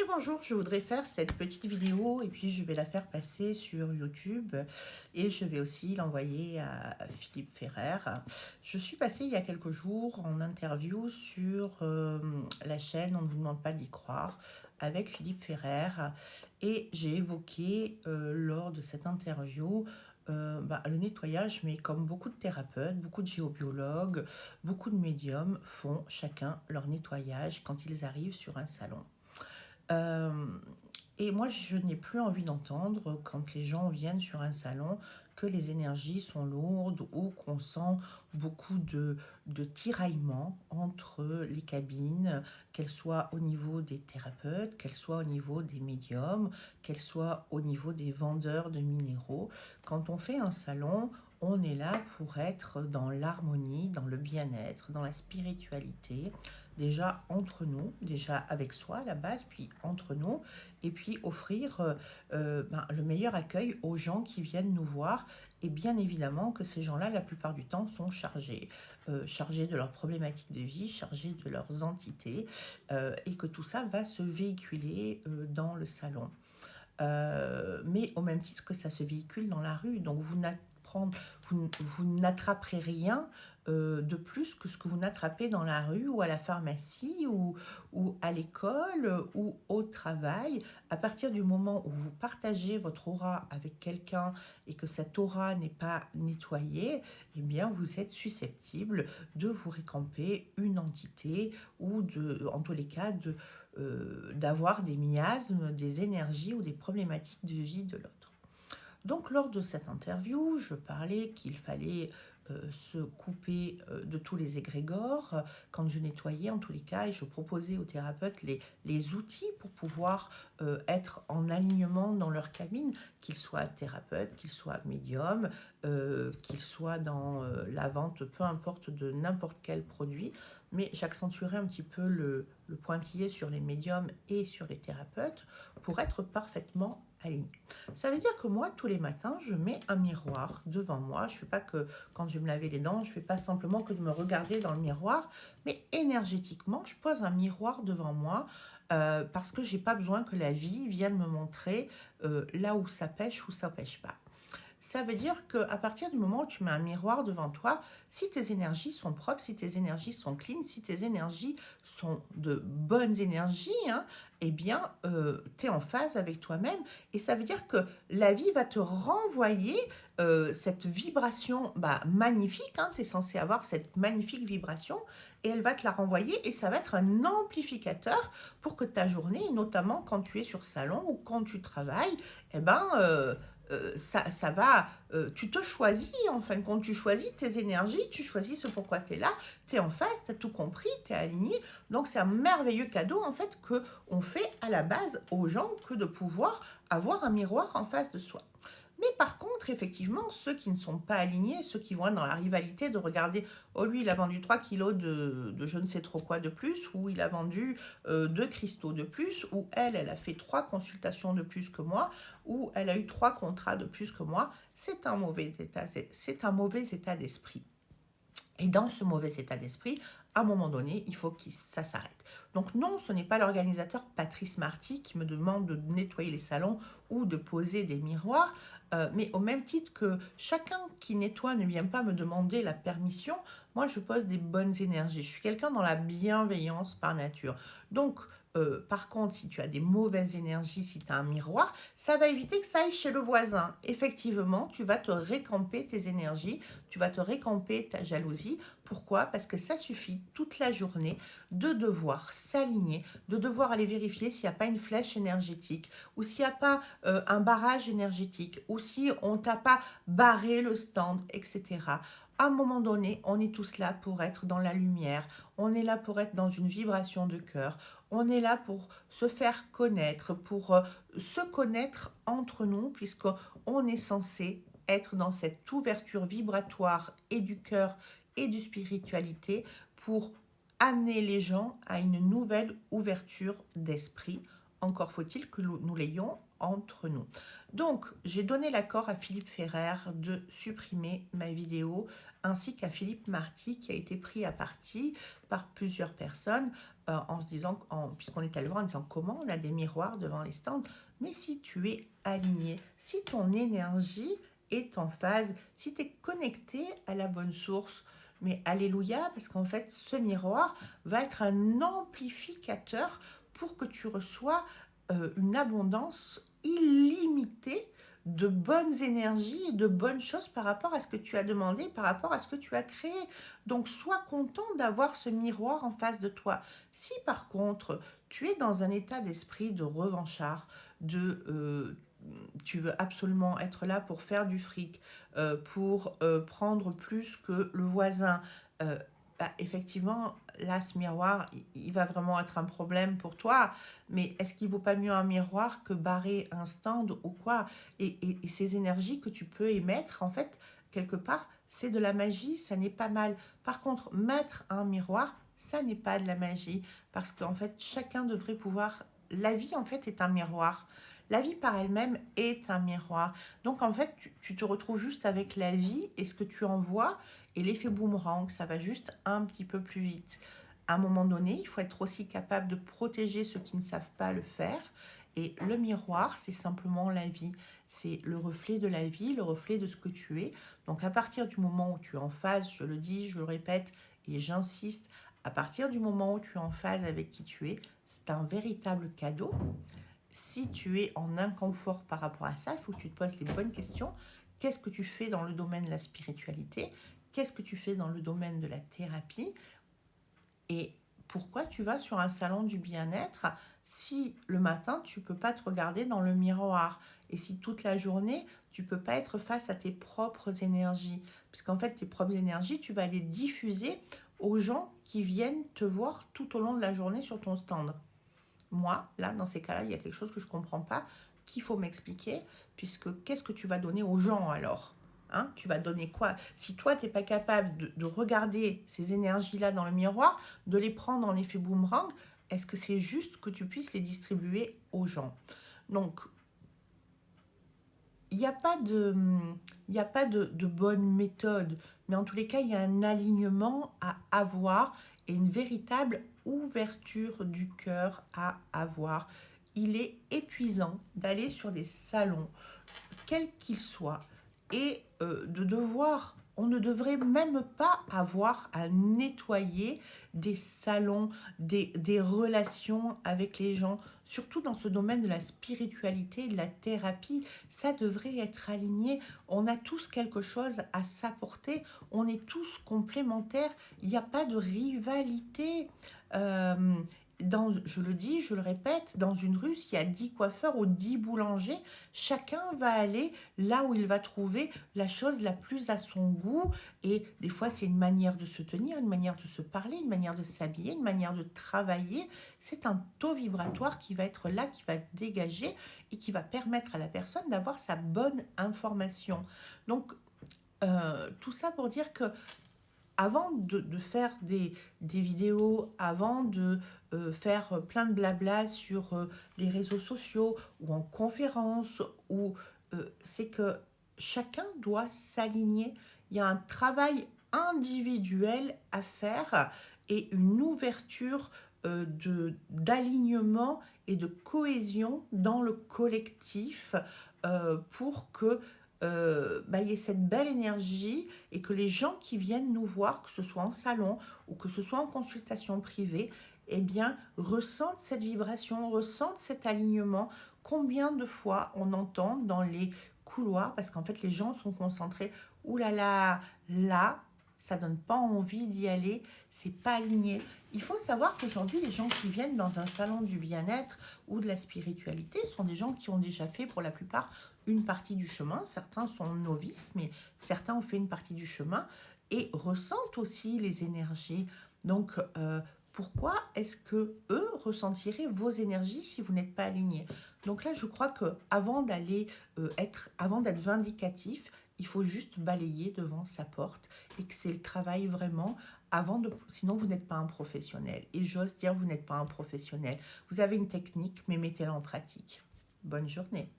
bonjour, je voudrais faire cette petite vidéo et puis je vais la faire passer sur YouTube et je vais aussi l'envoyer à Philippe Ferrer. Je suis passée il y a quelques jours en interview sur la chaîne On ne vous demande pas d'y croire avec Philippe Ferrer et j'ai évoqué lors de cette interview le nettoyage, mais comme beaucoup de thérapeutes, beaucoup de géobiologues, beaucoup de médiums font chacun leur nettoyage quand ils arrivent sur un salon. Euh, et moi, je n'ai plus envie d'entendre quand les gens viennent sur un salon que les énergies sont lourdes ou qu'on sent beaucoup de tiraillements entre les cabines, qu'elles soient au niveau des thérapeutes, qu'elles soient au niveau des médiums, qu'elles soient au niveau des vendeurs de minéraux. Quand on fait un salon, on est là pour être dans l'harmonie, dans le bien-être, dans la spiritualité, déjà entre nous, déjà avec soi à la base, puis entre nous, et puis offrir le meilleur accueil aux gens qui viennent nous voir. Et bien évidemment que ces gens-là, la plupart du temps, sont chargés de leurs problématiques de vie, chargés de leurs entités, et que tout ça va se véhiculer dans le salon. Mais au même titre que ça se véhicule dans la rue. Donc vous n'attraperez rien de plus que ce que vous n'attrapez dans la rue ou à la pharmacie ou à l'école ou au travail. À partir du moment où vous partagez votre aura avec quelqu'un et que cette aura n'est pas nettoyée, eh bien vous êtes susceptible de vous récamper une entité ou en tous les cas d'avoir des miasmes, des énergies ou des problématiques de vie de l'autre. Donc lors de cette interview, je parlais qu'il fallait se couper de tous les égrégores quand je nettoyais en tous les cas, et je proposais aux thérapeutes les outils pour pouvoir être en alignement dans leur cabine, qu'ils soient thérapeutes, qu'ils soient médiums, qu'ils soient dans la vente, peu importe de n'importe quel produit, mais j'accentuerai un petit peu le pointillé sur les médiums et sur les thérapeutes pour être parfaitement alignés. Ça veut dire que moi, tous les matins, je mets un miroir devant moi. Je ne fais pas que quand je vais me laver les dents, je ne fais pas simplement que de me regarder dans le miroir, mais énergétiquement, je pose un miroir devant moi parce que je n'ai pas besoin que la vie vienne me montrer là où ça pêche ou ça pêche pas. Ça veut dire qu'à partir du moment où tu mets un miroir devant toi, si tes énergies sont propres, si tes énergies sont clean, si tes énergies sont de bonnes énergies, eh bien, tu es en phase avec toi-même. Et ça veut dire que la vie va te renvoyer cette vibration magnifique. Tu es censé avoir cette magnifique vibration et elle va te la renvoyer et ça va être un amplificateur pour que ta journée, notamment quand tu es sur salon ou quand tu travailles, ça va, tu te choisis, en fin de compte, tu choisis tes énergies, tu choisis ce pourquoi tu es là, tu es en face, tu as tout compris, tu es aligné. Donc c'est un merveilleux cadeau, en fait, qu'on fait à la base aux gens que de pouvoir avoir un miroir en face de soi. Mais par contre, effectivement, ceux qui ne sont pas alignés, ceux qui vont être dans la rivalité de regarder, oh lui, il a vendu 3 kilos de je ne sais trop quoi de plus, ou il a vendu 2 cristaux de plus, ou elle a fait 3 consultations de plus que moi, ou elle a eu 3 contrats de plus que moi, c'est un mauvais état d'esprit. Et dans ce mauvais état d'esprit, à un moment donné, il faut que ça s'arrête. Donc non, ce n'est pas l'organisateur Patrice Marty qui me demande de nettoyer les salons ou de poser des miroirs, mais au même titre que chacun qui nettoie ne vient pas me demander la permission, moi je pose des bonnes énergies. Je suis quelqu'un dans la bienveillance par nature. Donc, par contre, si tu as des mauvaises énergies, si tu as un miroir, ça va éviter que ça aille chez le voisin. Effectivement, tu vas te récamper tes énergies, tu vas te récamper ta jalousie. Pourquoi? Parce que ça suffit toute la journée de devoir s'aligner, de devoir aller vérifier s'il n'y a pas une flèche énergétique ou s'il n'y a pas un barrage énergétique ou si on t'a pas barré le stand, etc. À un moment donné, on est tous là pour être dans la lumière, on est là pour être dans une vibration de cœur, on est là pour se faire connaître, pour se connaître entre nous, puisqu'on est censé être dans cette ouverture vibratoire et du cœur et du spiritualité pour amener les gens à une nouvelle ouverture d'esprit. Encore faut-il que nous l'ayons entre nous. Donc, j'ai donné l'accord à Philippe Ferrer de supprimer ma vidéo, ainsi qu'à Philippe Marty, qui a été pris à partie par plusieurs personnes, en se disant, puisqu'on est allé voir en disant comment on a des miroirs devant les stands, mais si tu es aligné, si ton énergie est en phase, si tu es connecté à la bonne source, mais alléluia, parce qu'en fait, ce miroir va être un amplificateur pour que tu reçois une abondance illimitée de bonnes énergies et de bonnes choses par rapport à ce que tu as demandé, par rapport à ce que tu as créé. Donc, sois content d'avoir ce miroir en face de toi. Si par contre, tu es dans un état d'esprit de revanchard, tu veux absolument être là pour faire du fric, pour prendre plus que le voisin, euh, effectivement, là, ce miroir, il va vraiment être un problème pour toi. Mais est-ce qu'il vaut pas mieux un miroir que barrer un stand ou quoi? Et ces énergies que tu peux émettre, en fait, quelque part, c'est de la magie, ça n'est pas mal. Par contre, mettre un miroir, ça n'est pas de la magie. Parce qu'en fait, chacun devrait pouvoir... La vie, en fait, est un miroir. La vie par elle-même est un miroir. Donc, en fait, tu te retrouves juste avec la vie et ce que tu envoies et l'effet boomerang, ça va juste un petit peu plus vite. À un moment donné, il faut être aussi capable de protéger ceux qui ne savent pas le faire. Et le miroir, c'est simplement la vie. C'est le reflet de la vie, le reflet de ce que tu es. Donc, à partir du moment où tu es en phase, je le dis, je le répète et j'insiste, à partir du moment où tu es en phase avec qui tu es, c'est un véritable cadeau. Si tu es en inconfort par rapport à ça, il faut que tu te poses les bonnes questions. Qu'est-ce que tu fais dans le domaine de la spiritualité? Qu'est-ce que tu fais dans le domaine de la thérapie? Et pourquoi tu vas sur un salon du bien-être si le matin, tu ne peux pas te regarder dans le miroir? Et si toute la journée, tu ne peux pas être face à tes propres énergies? Parce qu'en fait, tes propres énergies, tu vas les diffuser aux gens qui viennent te voir tout au long de la journée sur ton stand. Moi, là, dans ces cas-là, il y a quelque chose que je ne comprends pas, qu'il faut m'expliquer, puisque qu'est-ce que tu vas donner aux gens alors? Hein, tu vas donner quoi? Si toi, tu n'es pas capable de regarder ces énergies-là dans le miroir, de les prendre en effet boomerang, est-ce que c'est juste que tu puisses les distribuer aux gens? Donc, il n'y a pas de bonne méthode, mais en tous les cas, il y a un alignement à avoir et une véritable ouverture du cœur à avoir. Il est épuisant d'aller sur des salons, quels qu'ils soient, et on ne devrait même pas avoir à nettoyer des salons, des relations avec les gens, surtout dans ce domaine de la spiritualité, de la thérapie. Ça devrait être aligné. On a tous quelque chose à s'apporter. On est tous complémentaires. Il n'y a pas de rivalité. Je le dis, je le répète, dans une rue, s'il y a 10 coiffeurs ou 10 boulangers, chacun va aller là où il va trouver la chose la plus à son goût. Et des fois, c'est une manière de se tenir, une manière de se parler, une manière de s'habiller, une manière de travailler. C'est un taux vibratoire qui va être là, qui va dégager et qui va permettre à la personne d'avoir sa bonne information. Donc, tout ça pour dire que avant de faire des vidéos, avant de faire plein de blabla sur les réseaux sociaux ou en conférence, c'est que chacun doit s'aligner. Il y a un travail individuel à faire et une ouverture d'alignement et de cohésion dans le collectif pour que il y ait cette belle énergie et que les gens qui viennent nous voir, que ce soit en salon ou que ce soit en consultation privée, eh bien, ressentent cette vibration, ressentent cet alignement. Combien de fois on entend dans les couloirs, parce qu'en fait les gens sont concentrés, ouh là, ça donne pas envie d'y aller, c'est pas aligné. Il faut savoir qu'aujourd'hui, les gens qui viennent dans un salon du bien-être ou de la spiritualité sont des gens qui ont déjà fait pour la plupart une partie du chemin. Certains sont novices, mais certains ont fait une partie du chemin et ressentent aussi les énergies. Donc, pourquoi est-ce que eux ressentiraient vos énergies si vous n'êtes pas aligné? Donc là, je crois que avant d'être vindicatif, il faut juste balayer devant sa porte et que c'est le travail vraiment sinon vous n'êtes pas un professionnel. Et j'ose dire, vous n'êtes pas un professionnel. Vous avez une technique, mais mettez-la en pratique. Bonne journée.